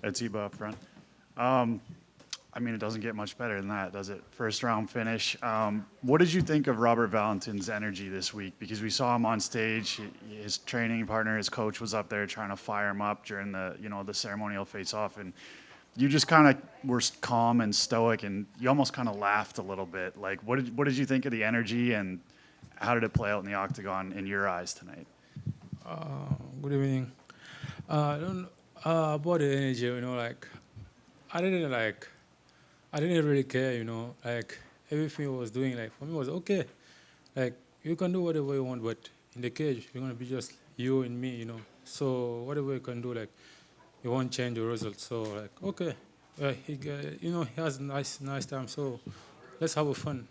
Ateba up front. I mean, it doesn't get much better than that, does it? First round finish. What did you think of Robert Valentin's energy this week? Because we saw him on stage. His training partner, his coach, was up there trying to fire him up during the ceremonial face-off, and you just kind of were calm and stoic, and you almost kind of laughed a little bit. Like, what did you think of the energy, and how did it play out in the octagon in your eyes tonight? Good evening. I don't about the energy, I didn't like, I didn't really care, everything I was doing, for me was okay. Like you can do whatever you want, but in the cage you're gonna be just you and me. So whatever you can do, it won't change the result. So okay, he has nice time. So let's have a fun.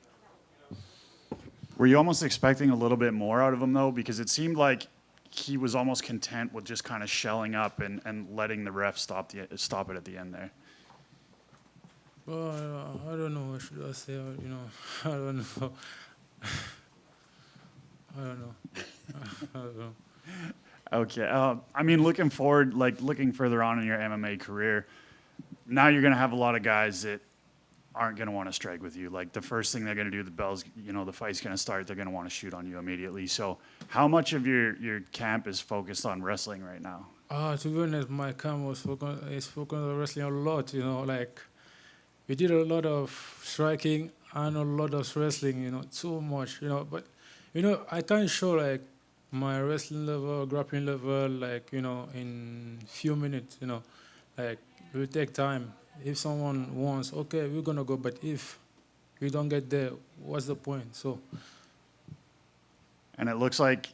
Were you almost expecting a little bit more out of him, though? Because it seemed like he was almost content with just kind of shelling up and letting the ref stop it at the end there. Well, I don't know. What should I say? I don't know. I don't know. I don't know. Okay. I mean, looking forward, looking further on in your MMA career, now you're going to have a lot of guys that aren't going to want to strike with you. Like the first thing they're going to do, the fight's going to start, they're going to want to shoot on you immediately. So how much of your camp is focused on wrestling right now? To be honest, my camp is focused on wrestling a lot. We did a lot of striking and a lot of wrestling. Too much. But I can't show my wrestling level, grappling level, in few minutes. It will take time. If someone wants, okay, we're gonna go. But if we don't get there, what's the point? So. And it looks like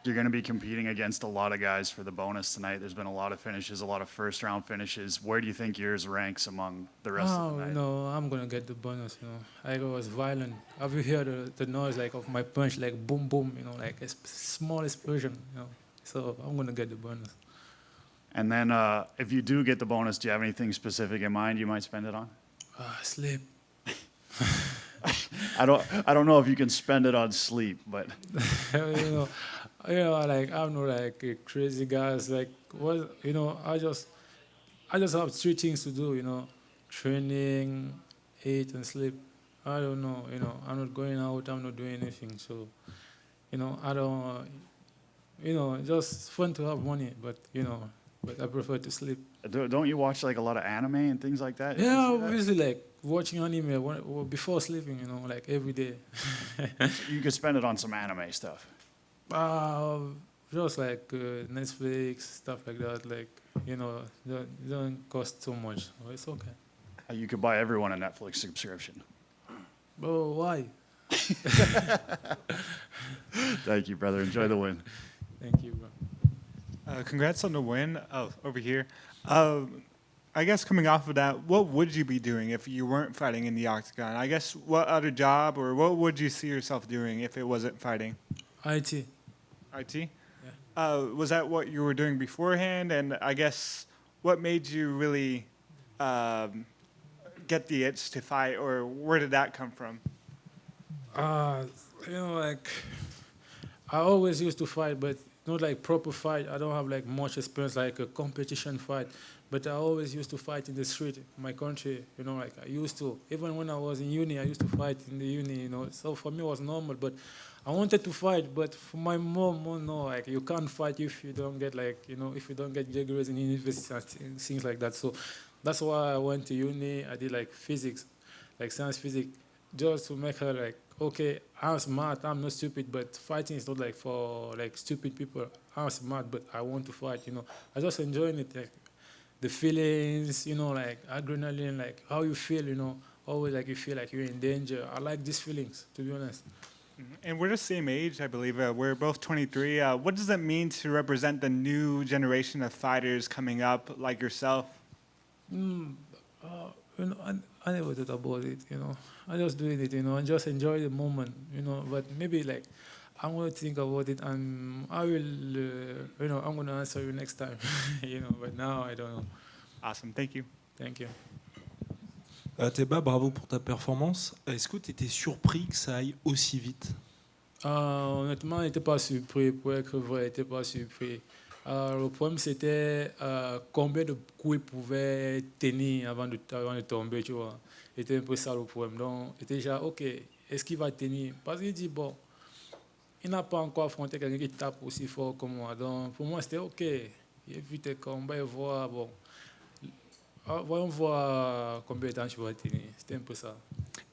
you're going to be competing against a lot of guys for the bonus tonight. There's been a lot of finishes, a lot of first-round finishes. Where do you think yours ranks among the rest of the night? I'm gonna get the bonus. I was violent. Have you heard the noise of my punch, boom, boom? Like a small explosion. So I'm gonna get the bonus. And then if you do get the bonus, do you have anything specific in mind you might spend it on? Sleep. I don't know if you can spend it on sleep, but I'm not a crazy guys. I just have three things to do. Training, eat, and sleep. I don't know. I'm not going out. I'm not doing anything. So, I don't. Just fun to have money, but But I prefer to sleep. Don't you watch a lot of anime and things like that? Yeah, obviously watching anime before sleeping, every day. You could spend it on some anime stuff. Just Netflix, stuff like that. Don't cost too much. So it's okay. You could buy everyone a Netflix subscription. Oh, why? Thank you, brother. Enjoy the win. Thank you, bro. Congrats on the win. Oh, over here. I guess coming off of that, what would you be doing if you weren't fighting in the octagon? I guess what other job or what would you see yourself doing if it wasn't fighting? IT. IT? Yeah. Was that what you were doing beforehand? And I guess what made you really get the itch to fight, or where did that come from? I always used to fight, but not proper fight. I don't have much experience a competition fight, but I always used to fight in the street, in my country. I used to. Even when I was in uni, I used to fight in the uni. So for me it was normal. But I wanted to fight, but for my mom, no, you can't fight if you don't get if you don't get degrees in university and things like that. So that's why I went to uni. I did physics, science physics, just to make her okay, I'm smart, I'm not stupid, but fighting is not for stupid people. I'm smart, but I want to fight. I just enjoying it, the feelings, adrenaline, how you feel, always you feel you're in danger. I like these feelings, to be honest. And we're the same age, I believe. We're both 23. What does it mean to represent the new generation of fighters coming up like yourself? I never thought about it, I just doing it, and just enjoy the moment, But maybe I'm gonna think about it, and I will, I'm gonna answer you next time, But now I don't know. Awesome, thank you. Thank you. Ateba, bravo pour ta performance. Est-ce que tu étais surpris que ça aille aussi vite? Honnêtement, je n'étais pas surpris. Pour être vrai, je n'étais pas surpris. Le problème, c'était combien de coups il pouvait tenir avant de tomber, tu vois. C'était un peu ça le problème. Donc, c'était déjà, OK, est-ce qu'il va tenir? Parce qu'il dit, bon, il n'a pas encore affronté quelqu'un qui tape aussi fort que moi. Donc, pour moi, c'était OK. Il a vu tes combats et voir, bon, voyons voir combien de temps tu vas tenir. C'était un peu ça.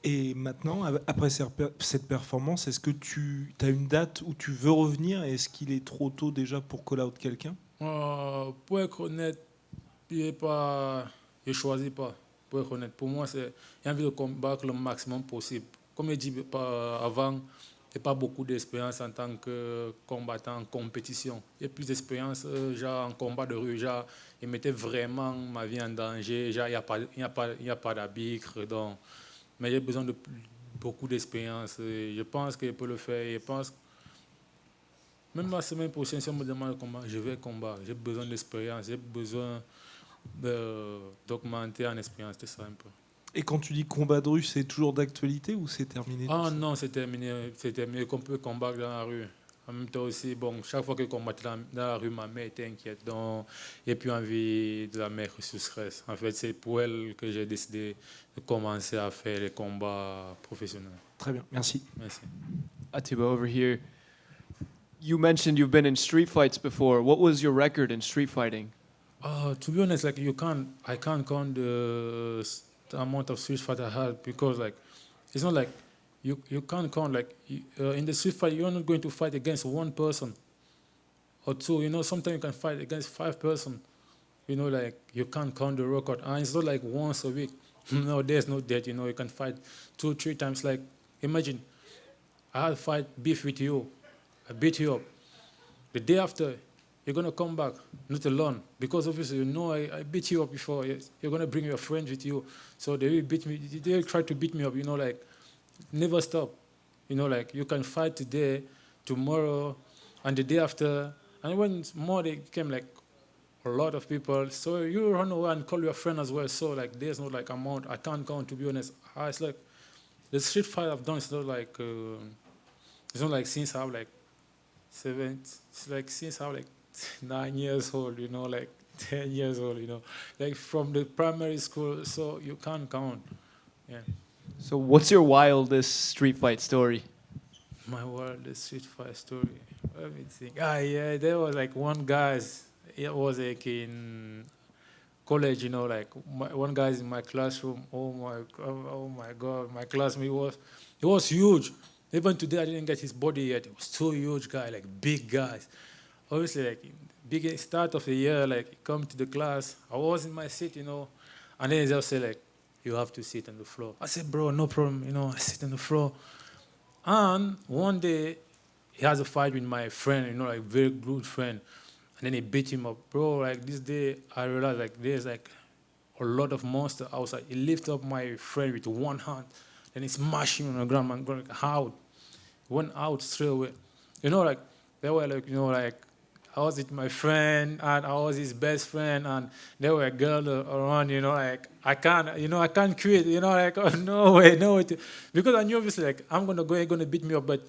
Et maintenant, après cette performance, est-ce que tu as une date où tu veux revenir? Et est-ce qu'il est trop tôt déjà pour call out quelqu'un? Pour être honnête, je ne choisis pas. Pour être honnête, pour moi, j'ai envie de combattre le maximum possible. Comme je dis avant, je n'ai pas beaucoup d'expérience en tant que combattant en compétition. J'ai plus d'expérience genre en combat de rue. Genre, je mettais vraiment ma vie en danger. Genre, il n'y a pas d'arbitre. Donc, mais j'ai besoin de beaucoup d'expérience. Je pense que je peux le faire. Je pense même la semaine prochaine, si on me demande de combattre, je vais combattre. J'ai besoin d'expérience, j'ai besoin d'augmenter en expérience, c'est ça un peu. Et quand tu dis combat de rue, c'est toujours d'actualité ou c'est terminé? Ah non, c'est terminé qu'on peut combattre dans la rue. En même temps aussi, bon, chaque fois que je combattais dans la rue, ma mère était inquiète. Donc, j'ai plus envie de la mettre sous stress. En fait, c'est pour elle que j'ai décidé de commencer à faire les combats professionnels. Très bien, merci. Merci. Ateba, over here. You mentioned you've been in street fights before. What was your record in street fighting? To be honest, like I can't count the amount of street fight I had because like it's not like you can't count like in the street fight you're not going to fight against one person or two. You know, sometimes you can fight against 5 person. You know, like you can't count the record, and it's not like once a week. No, there's no debt. You know, you can fight 2, 3 times. Like imagine I had fight beef with you, I beat you up. The day after, you're going to come back, not alone, because obviously you know I beat you up before. You're going to bring your friends with you. So they will beat me. They will try to beat me up, you know, like never stop. You know, like you can fight today, tomorrow, and the day after. And when more they came like a lot of people, so you run away and call your friend as well. So like there's no like amount, I can't count, to be honest. It's like the street fight I've done, it's not like since I'm like 7, it's like since I'm like 9 years old, you know, like 10 years old, you know, like from the primary school, so you can't count. Yeah. So what's your wildest street fight story? My wildest street fight story. Let me think. Yeah, there was like one guy, it was like in college, you know, like one guy's in my classroom. Oh my God, my classmate was huge. Even today, I didn't get his body yet. It was too huge guy, like big guys. Obviously, like big start of the year, like come to the class. I was in my seat, you know, and then he just said like, you have to sit on the floor. I said, bro, no problem, you know, I sit on the floor. And one day, he has a fight with my friend, you know, like very good friend. And then he beat him up. Bro, like this day, I realized like there's like a lot of monster outside. He lifted up my friend with one hand. Then he smashed him on the ground, man, going like, out. Went out straight away. You know, like, they were like, you know, like, I was with my friend, and I was his best friend, and there were girls around, you know, like, I can't quit, you know, like, oh, no way. Because I knew, obviously, like, going to beat me up, but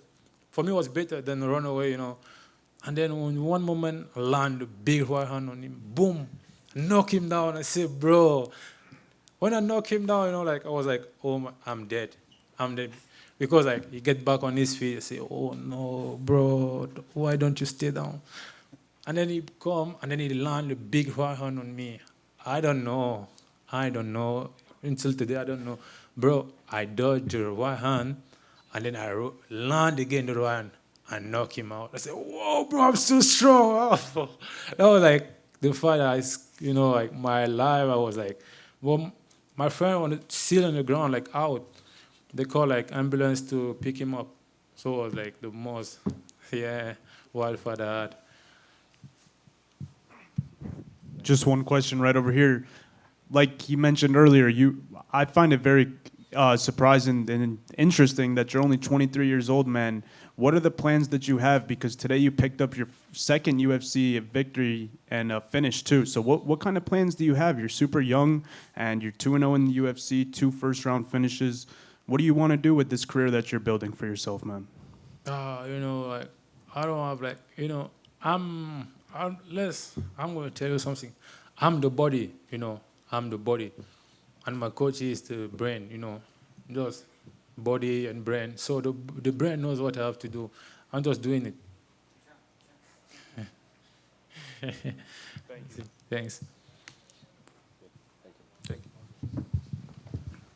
for me, it was better than run away, you know. And then in one moment, I land a big right hand on him, boom, knock him down. I said, bro, when I knock him down, you know, like, I was like, oh, I'm dead. Because, like, he get back on his feet and say, oh, no, bro, why don't you stay down? And then he come, and then he land a big right hand on me. I don't know. Until today, I don't know. Bro, I dodged the right hand, and then I land again the right hand and knock him out. I said, whoa, bro, I'm so strong. That was, like, the fight, you know, like, my life, I was like, well, my friend was still on the ground, like, out. They call like ambulance to pick him up. So it was like the most, wild fight I had. Just one question right over here. Like you mentioned earlier, I find it very surprising and interesting that you're only 23 years old, man. What are the plans that you have? Because today you picked up your second UFC victory and a finish too. So what kind of plans do you have? You're super young and you're 2-0 in the UFC, 2 first-round finishes. What do you want to do with this career that you're building for yourself, man? You know, like I don't have like, you know, I'm I'm going to tell you something. I'm the body, you know. I'm the body. And my coach is the brain, you know. Just body and brain. So the brain knows what I have to do. I'm just doing it. Thanks.